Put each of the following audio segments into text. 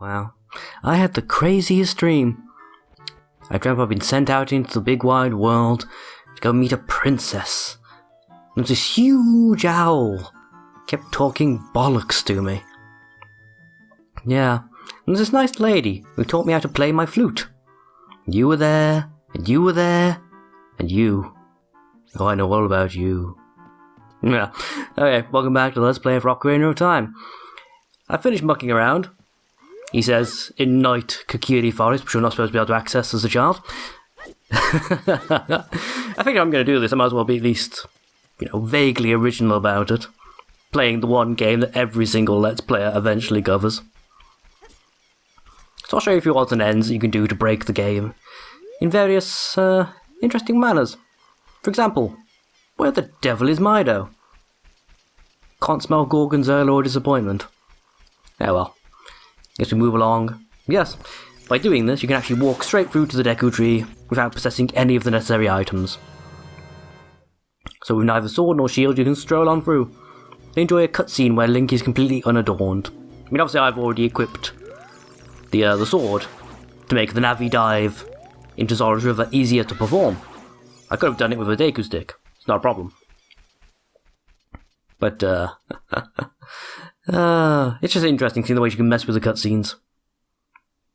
Well, I had the craziest dream. I dreamt I'd been sent out into the big wide world to go meet a princess. And this huge owl kept talking bollocks to me. Yeah, and there's this nice lady who taught me how to play my flute. You were there, and you were there, and you. Oh, I know all about you. Yeah, okay, welcome back to Let's Play for Ocarina of Time. I finished mucking around, he says, in Night Kakiri Forest, which you're not supposed to be able to access as a child. I think I'm going to do this, I might as well be at least, vaguely original about it. Playing the one game that every single Let's Player eventually covers. So I'll show you a few odds and ends that you can do to break the game in various interesting manners. For example, where the devil is Meadow? Can't smell Gorgonzola or disappointment. Oh well. Guess we move along. Yes, by doing this you can actually walk straight through to the Deku Tree without possessing any of the necessary items. So with neither sword nor shield you can stroll on through. Enjoy a cutscene where Link is completely unadorned. I mean, obviously I've already equipped the sword to make the Navi dive into Zora's River easier to perform. I could have done it with a Deku stick. It's not a problem. But, it's just interesting seeing the way you can mess with the cutscenes.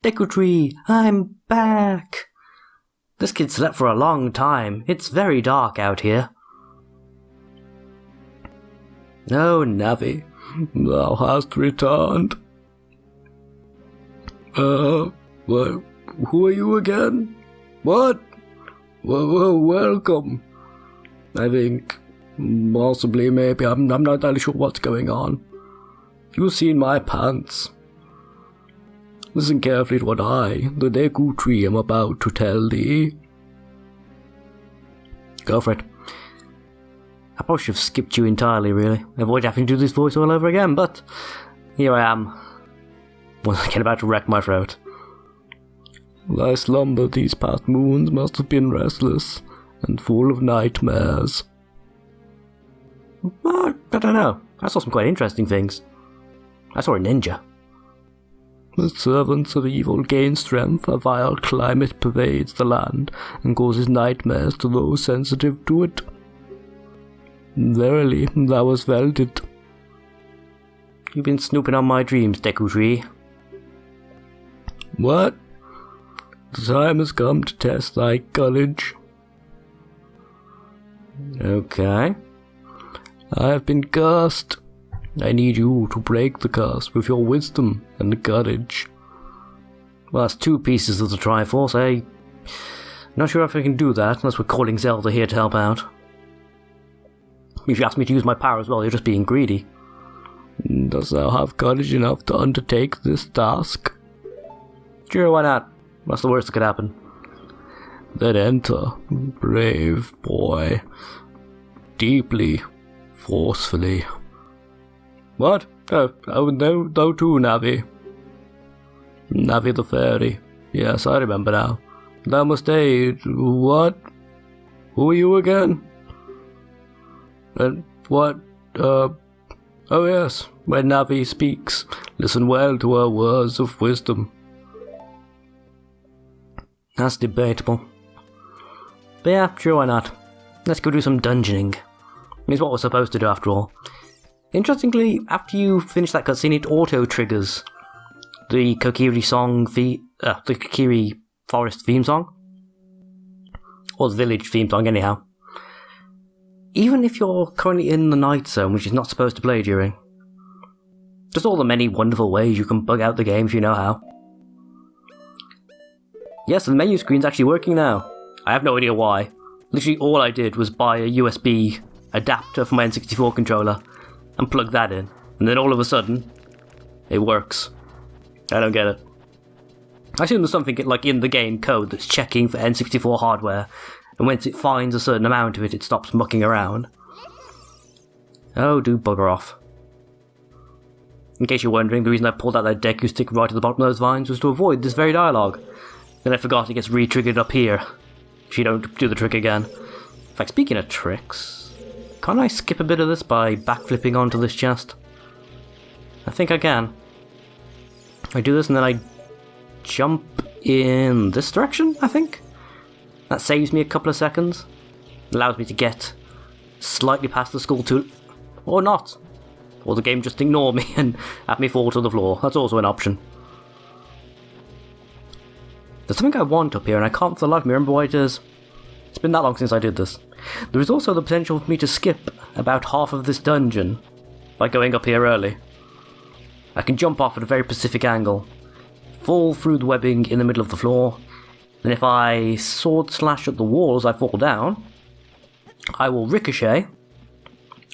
Deku Tree, I'm back! This kid slept for a long time. It's very dark out here. Oh, Navi, thou hast returned. What? Who are you again? What? Well, welcome. I think, possibly, maybe, I'm not entirely sure what's going on. You've seen my pants. Listen carefully to what I, the Deku Tree, am about to tell thee. Go for it. I probably should have skipped you entirely, really. Avoid having to do this voice all over again, but here I am. Once again about to wreck my throat. Thy slumber these past moons must have been restless and full of nightmares. Well, I don't know. I saw some quite interesting things. I saw a ninja. The servants of evil gain strength, a vile climate pervades the land and causes nightmares to those sensitive to it. Verily, thou hast felt it. You've been snooping on my dreams, Deku Tree. What? The time has come to test thy courage. Okay. I have been cursed. I need you to break the curse with your wisdom and courage. Well, that's two pieces of the Triforce. I'm not sure if I can do that unless we're calling Zelda here to help out. If you ask me to use my power as well, you're just being greedy. Dost thou have courage enough to undertake this task? Sure, why not? What's the worst that could happen? Then enter, brave boy. Deeply, forcefully. What? Oh no, thou too, Navi. Navi the fairy. Yes, I remember now. Thou must aid. What? Who are you again? What? Oh yes, when Navi speaks, listen well to her words of wisdom. That's debatable. But yeah, sure, why not? Let's go do some dungeoning. It's what we're supposed to do after all. Interestingly, after you finish that cutscene, it auto-triggers the Kokiri song, the Kokiri Forest theme song. Or the village theme song, anyhow. Even if you're currently in the night zone, which is not supposed to play during. Just all the many wonderful ways you can bug out the game if you know how. Yes, the menu screen's actually working now. I have no idea why. Literally all I did was buy a USB adapter for my N64 controller and plug that in. And then all of a sudden, it works. I don't get it. I assume there's something like in the game code that's checking for N64 hardware, and once it finds a certain amount of it, it stops mucking around. Oh, do bugger off. In case you're wondering, the reason I pulled out that Deku stick right at the bottom of those vines was to avoid this very dialogue. Then I forgot it gets re-triggered up here, if you don't do the trick again. In fact, speaking of tricks, can't I skip a bit of this by backflipping onto this chest? I think I can. I do this and then I jump in this direction, I think. That saves me a couple of seconds. Allows me to get slightly past the school too. Or not. Or the game just ignore me and have me fall to the floor. That's also an option. There's something I want up here and I can't for the life of me remember what it is. It's been that long since I did this. There is also the potential for me to skip about half of this dungeon by going up here early. I can jump off at a very specific angle, fall through the webbing in the middle of the floor, and if I sword slash at the wall as I fall down, I will ricochet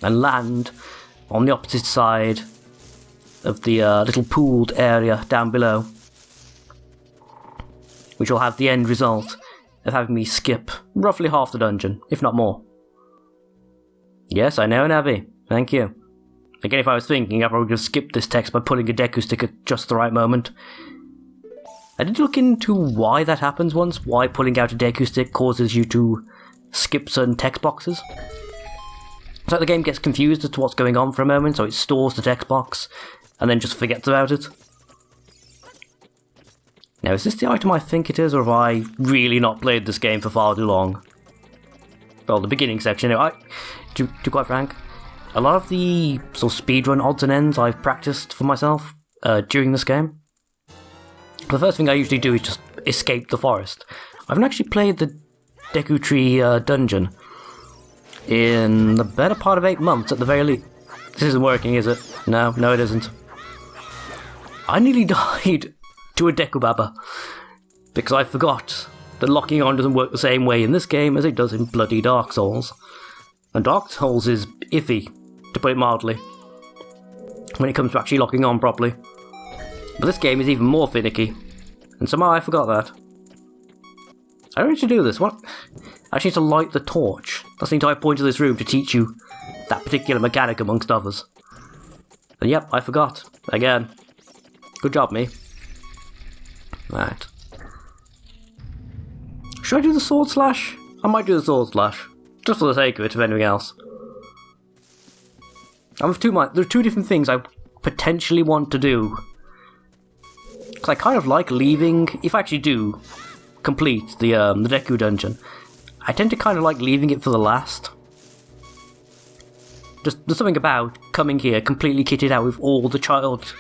and land on the opposite side of the little pooled area down below, which will have the end result of having me skip roughly half the dungeon, if not more. Yes, I know, Navi. Thank you. Again, if I was thinking, I probably would have skipped this text by pulling a Deku stick at just the right moment. I did look into why that happens once, why pulling out a Deku stick causes you to skip certain text boxes. So the game gets confused as to what's going on for a moment, so it stores the text box, and then just forgets about it. Now, is this the item I think it is, or have I really not played this game for far too long? Well, the beginning section, to be quite frank, a lot of the sort of speedrun odds and ends I've practiced for myself during this game. The first thing I usually do is just escape the forest. I haven't actually played the Deku Tree dungeon in the better part of 8 months at the very least. This isn't working, is it? No, it isn't. I nearly died to a Deku Baba because I forgot that locking on doesn't work the same way in this game as it does in bloody Dark Souls. And Dark Souls is iffy, to put it mildly, when it comes to actually locking on properly. But this game is even more finicky, and somehow I forgot that. I don't need to do this. What? I actually need to light the torch. That's the entire point of this room, to teach you that particular mechanic amongst others. And yep, I forgot. Again. Good job, me. Right. Should I do the sword slash? I might do the sword slash. Just for the sake of it, if anything else. I'm of two minds. There are two different things I potentially want to do. Because I kind of like leaving, if I actually do complete the Deku dungeon, I tend to kind of like leaving it for the last. Just, there's something about coming here completely kitted out with all the child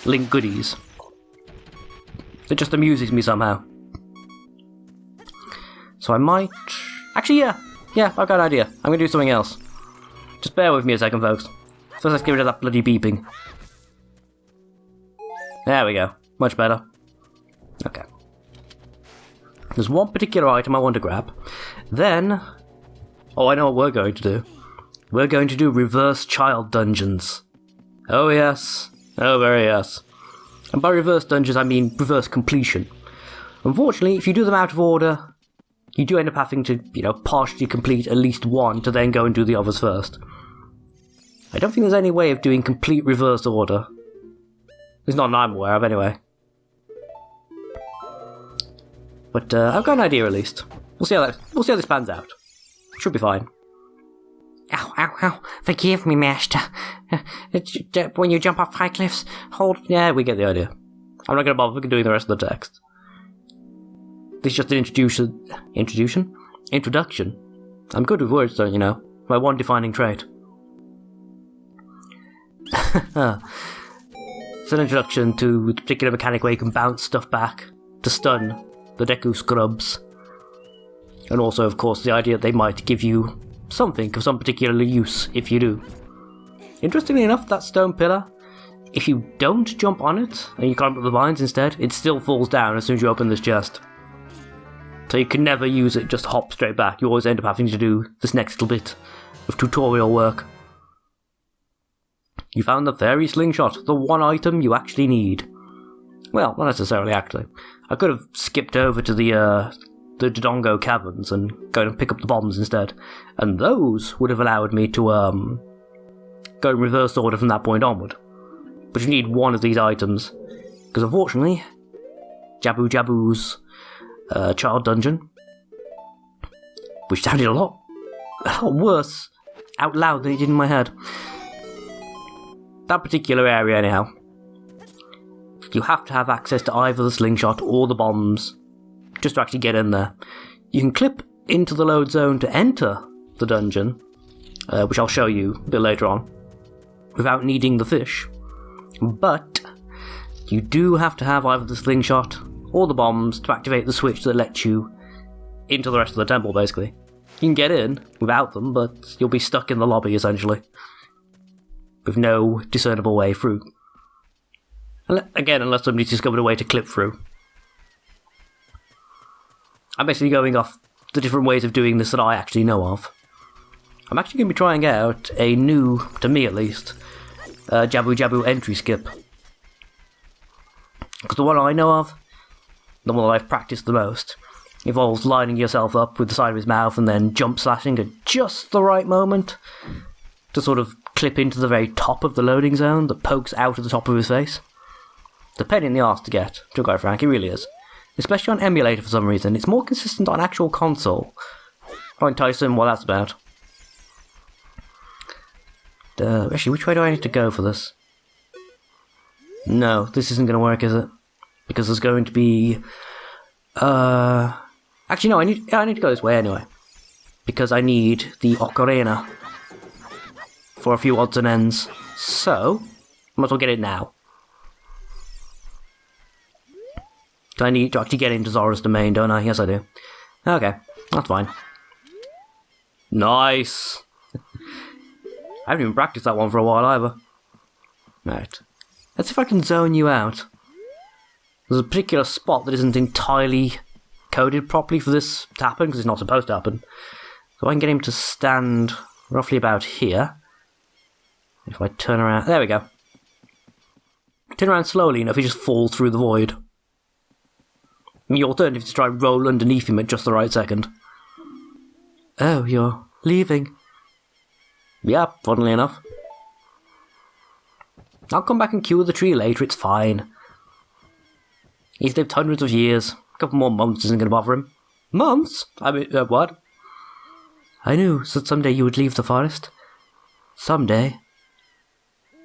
Link goodies. It just amuses me somehow. So I might... Actually, yeah, I've got an idea. I'm going to do something else. Just bear with me a second, folks. First, let's get rid of that bloody beeping. There we go. Much better. Okay. There's one particular item I want to grab. Then... Oh, I know what we're going to do. We're going to do reverse child dungeons. Oh, yes. Oh, very yes. And by reverse dungeons, I mean reverse completion. Unfortunately, if you do them out of order, you do end up having to, partially complete at least one to then go and do the others first. I don't think there's any way of doing complete reverse order. There's not that I'm aware of, anyway. But I've got an idea, at least. We'll see how this pans out. Should be fine. Ow. Forgive me, Master. When you jump off high cliffs, hold... Yeah, we get the idea. I'm not going to bother doing the rest of the text. This is just an introduction? I'm good with words, don't you know? My one defining trait. It's an introduction to the particular mechanic where you can bounce stuff back to stun the Deku Scrubs. And also, of course, the idea that they might give you something of some particular use if you do. Interestingly enough, that stone pillar, if you don't jump on it and you climb up the vines instead, it still falls down as soon as you open this chest. So you can never use it, just hop straight back. You always end up having to do this next little bit of tutorial work. You found the fairy slingshot, the one item you actually need. Well, not necessarily actually. I could have skipped over to the Dodongo caverns and go and pick up the bombs instead. And those would have allowed me to go in reverse order from that point onward. But you need one of these items. Because unfortunately, Jabu's child dungeon, which sounded a lot worse out loud than it did in my head. That particular area anyhow. you have to have access to either the slingshot or the bombs just to actually get in there. You can clip into the load zone to enter the dungeon, which I'll show you a bit later on, without needing the fish. But you do have to have either the slingshot or the bombs to activate the switch that lets you into the rest of the temple, basically. You can get in without them, but you'll be stuck in the lobby, essentially, with no discernible way through. Again, unless somebody's discovered a way to clip through. I'm basically going off the different ways of doing this that I actually know of. I'm actually going to be trying out a new, to me at least, Jabu Jabu entry skip. Because the one I know of, the one that I've practiced the most, involves lining yourself up with the side of his mouth and then jump slashing at just the right moment to sort of clip into the very top of the loading zone that pokes out of the top of his face. It's a pain in the arse to get, to be quite frank, it really is. Especially on emulator for some reason. It's more consistent on actual console. I'll entice him what that's about. Actually, which way do I need to go for this? No, this isn't going to work, is it? Because there's going to be... Actually, no, I need to go this way anyway. Because I need the Ocarina for a few odds and ends. So, might as well get it now. I need to actually get into Zora's domain, don't I? Yes, I do. Okay, that's fine. Nice! I haven't even practiced that one for a while either. Right. Let's see if I can zone you out. There's a particular spot that isn't entirely coded properly for this to happen, because it's not supposed to happen. So I can get him to stand roughly about here. If I turn around... There we go. Turn around slowly enough, he just falls through the void. The alternative is to try and roll underneath him at just the right second. Oh, you're leaving? Yeah, funnily enough. I'll come back and cure the tree later, it's fine. He's lived hundreds of years. A couple more months isn't going to bother him. Months? I mean, what? I knew that someday you would leave the forest. Someday.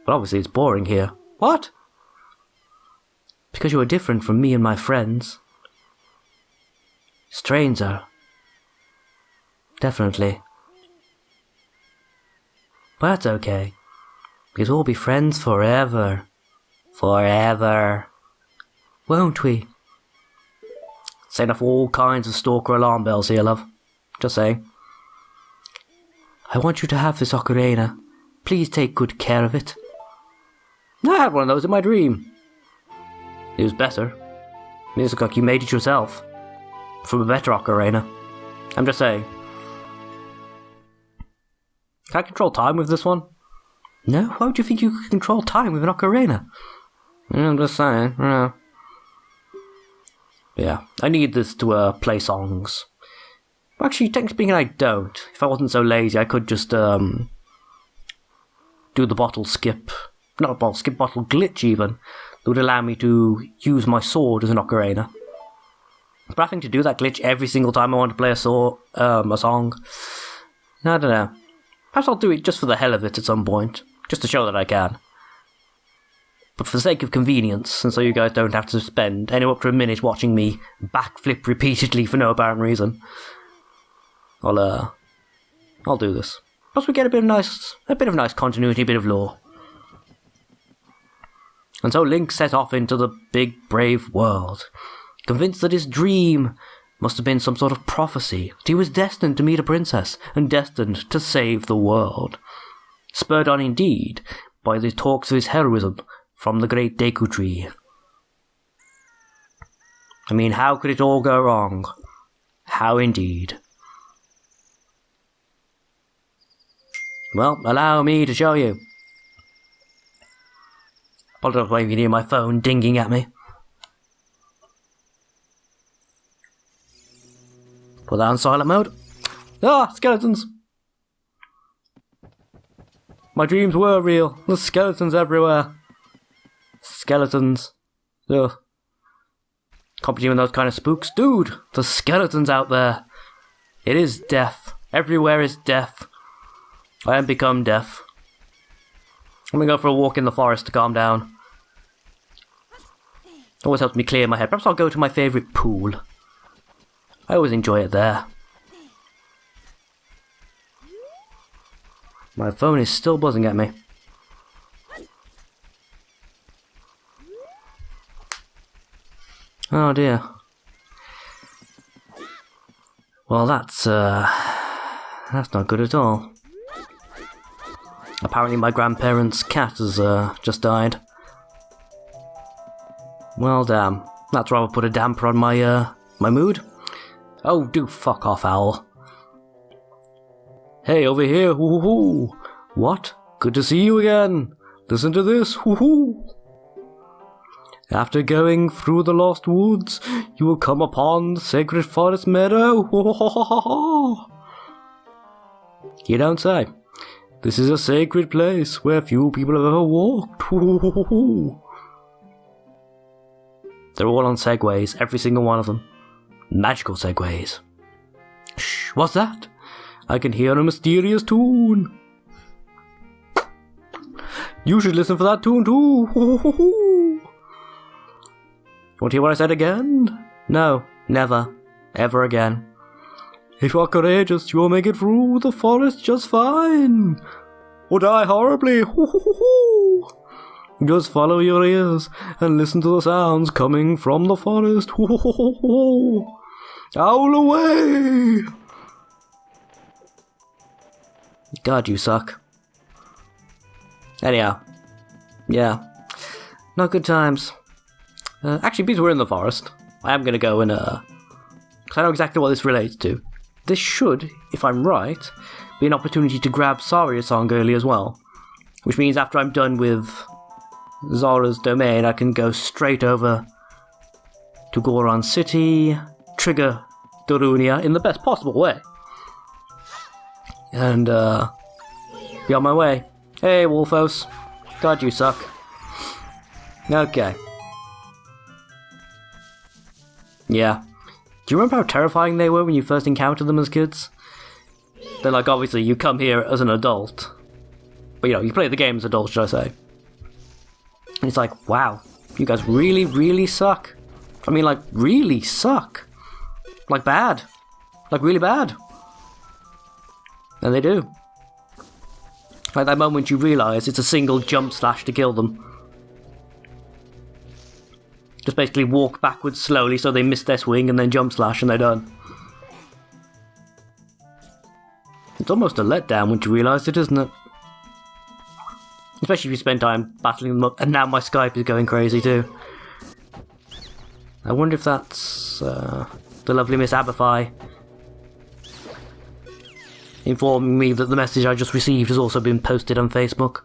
But obviously it's boring here. What? Because you are different from me and my friends. Stranger. Definitely. But that's okay. Because we'll be friends forever. Forever. Won't we? Setting off all kinds of stalker alarm bells here, love. Just saying. I want you to have this Ocarina. Please take good care of it. I had one of those in my dream. It was better. It looks like you made it yourself. From a better Ocarina. I'm just saying. Can I control time with this one? No? Why would you think you could control time with an Ocarina? I'm just saying. Yeah, I need this to play songs. Actually, technically speaking, I don't. If I wasn't so lazy, I could just do the bottle skip. Not a bottle skip, bottle glitch even. That would allow me to use my sword as an Ocarina. But having to do that glitch every single time I want to play a song, I don't know. Perhaps I'll do it just for the hell of it at some point, just to show that I can. But for the sake of convenience, and so you guys don't have to spend anywhere up to a minute watching me backflip repeatedly for no apparent reason, I'll do this. Plus we get a bit of nice continuity, a bit of lore. And so Link set off into the big brave world, convinced that his dream must have been some sort of prophecy, that he was destined to meet a princess, and destined to save the world. Spurred on indeed by the talks of his heroism from the great Deku Tree. I mean, how could it all go wrong? How indeed. Well, allow me to show you. Apologize if you hear my phone dinging at me. Put that on silent mode. Ah, skeletons! My dreams were real. There's skeletons everywhere. Skeletons. Ugh. Can't be doing those kind of spooks. Dude, there's skeletons out there. It is death. Everywhere is death. I am become death. I'm gonna go for a walk in the forest to calm down. Always helps me clear my head. Perhaps I'll go to my favourite pool. I always enjoy it there. My phone is still buzzing at me. Oh dear. Well, that's not good at all. Apparently my grandparents' cat has just died. Well, damn. That's rather put a damper on my my mood. Oh, do fuck off, owl. Hey, over here, hoo-hoo-hoo. What? Good to see you again. Listen to this, hoo-hoo. After going through the lost woods, you will come upon the sacred forest meadow. You don't say. This is a sacred place where few people have ever walked. They're all on segways, every single one of them. Magical segways. Shh, what's that? I can hear a mysterious tune. You should listen for that tune too. Want to hear what I said again? No, never, ever again. If you are courageous, you will make it through the forest just fine. Or die horribly. Just follow your ears and listen to the sounds coming from the forest. Owl away! God, you suck. Anyhow, yeah, not good times. Actually, because we're in the forest, I am going to go and, because I know exactly what this relates to. This should, if I'm right, be an opportunity to grab Saria's song early as well. Which means after I'm done with Zora's domain, I can go straight over to Goron City, trigger Darunia in the best possible way. And, be on my way. Hey, Wolfos. God, you suck. Okay. Yeah. Do you remember how terrifying they were when you first encountered them as kids? They're like, obviously, you come here as an adult. But, you know, you play the game as adults, should I say. And it's like, wow, you guys really, really suck. I mean, like, really suck. Like, bad. Like, really bad. And they do. Like that moment you realise it's a single jump slash to kill them. Just basically walk backwards slowly so they miss their swing and then jump slash and they're done. It's almost a letdown once you realise it, isn't it? Especially if you spend time battling them up, and now my Skype is going crazy too. I wonder if that's the lovely Miss Abify informing me that the message I just received has also been posted on Facebook.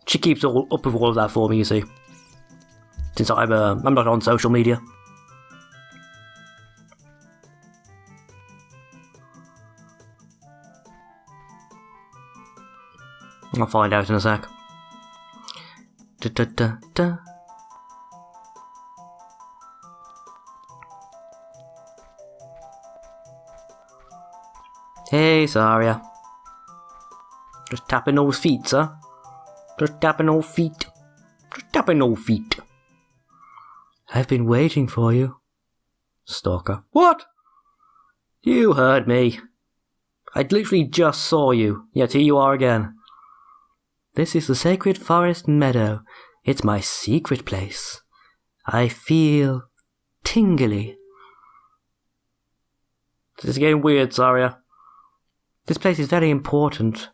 She keeps up with all of that for me, you see. Since I'm not on social media. I'll find out in a sec. Da-da-da-da. Hey, Saria. Just tapping those feet, sir. Just tapping those feet. Just tapping those feet. I've been waiting for you. Stalker. What? You heard me. I literally just saw you. Yet here you are again. This is the sacred forest meadow. It's my secret place. I feel tingly. This is getting weird, Saria. This place is very important.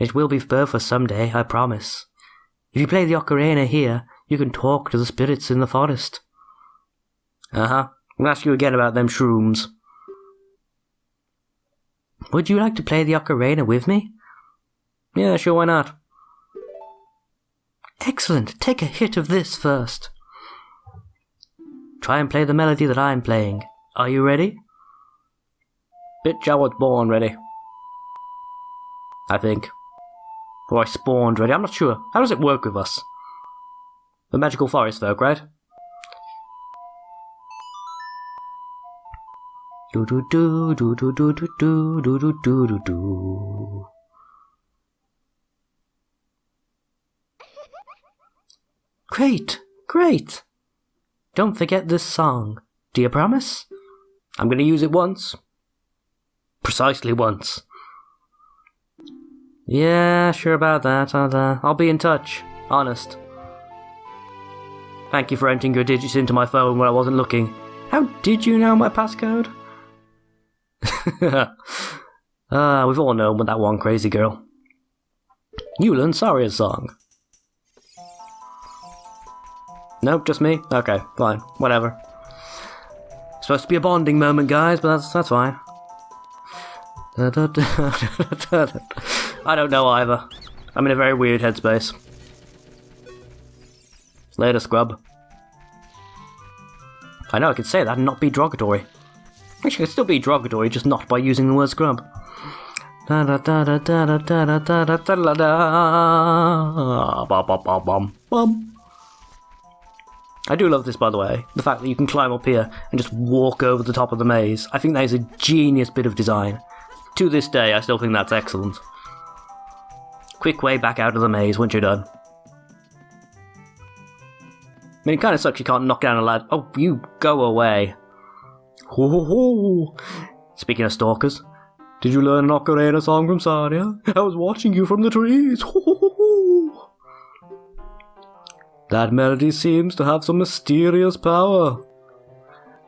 It will be for someday, I promise. If you play the Ocarina here, you can talk to the spirits in the forest. I'm gonna ask you again about them shrooms. Would you like to play the Ocarina with me? Yeah, sure, why not? Excellent, take a hit of this first. Try and play the melody that I'm playing. Are you ready? Bitch, I was born ready. I think. Or I spawned ready, I'm not sure. How does it work with us? The magical forest folk, right? Do do do do do do do do do do do do do. Great, great. Don't forget this song. Do you promise? I'm going to use it once. Precisely once. Yeah, sure about that. I'll be in touch. Honest. Thank you for entering your digits into my phone when I wasn't looking. How did you know my passcode? We've all known with that one crazy girl. You learned Saria's song. Nope, just me? Okay, fine. Whatever. Supposed to be a bonding moment, guys, but that's fine. I don't know either. I'm in a very weird headspace. Later, scrub. I know I could say that and not be derogatory. Actually, I could still be derogatory, just not by using the word scrub. I do love this, by the way. The fact that you can climb up here and just walk over the top of the maze. I think that is a genius bit of design. To this day, I still think that's excellent. Quick way back out of the maze once you're done. I mean, it kind of sucks you can't knock down a lad. Oh, you go away. Ho ho ho! Speaking of stalkers, did you learn an Ocarina song from Saria? I was watching you from the trees. Ho ho ho ho! That melody seems to have some mysterious power.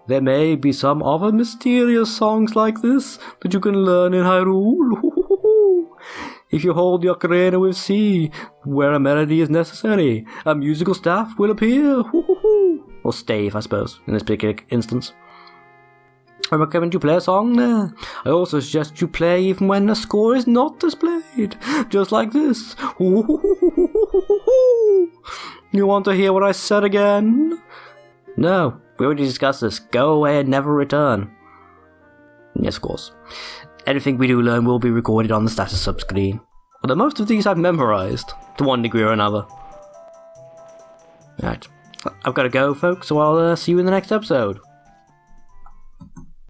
There may be some other mysterious songs like this that you can learn in Hyrule. Ho ho ho ho! If you hold the Ocarina with C, where a melody is necessary, a musical staff will appear. Ho ho ho! Or stave, I suppose, in this particular instance. I recommend you play a song there. I also suggest you play even when the score is not displayed. Just like this. Ho ho ho ho ho ho ho ho! You want to hear what I said again? No, we already discussed this. Go away and never return. Yes, of course. Anything we do learn will be recorded on the status sub-screen. Although most of these I've memorised, to one degree or another. Right. I've got to go, folks, so I'll see you in the next episode.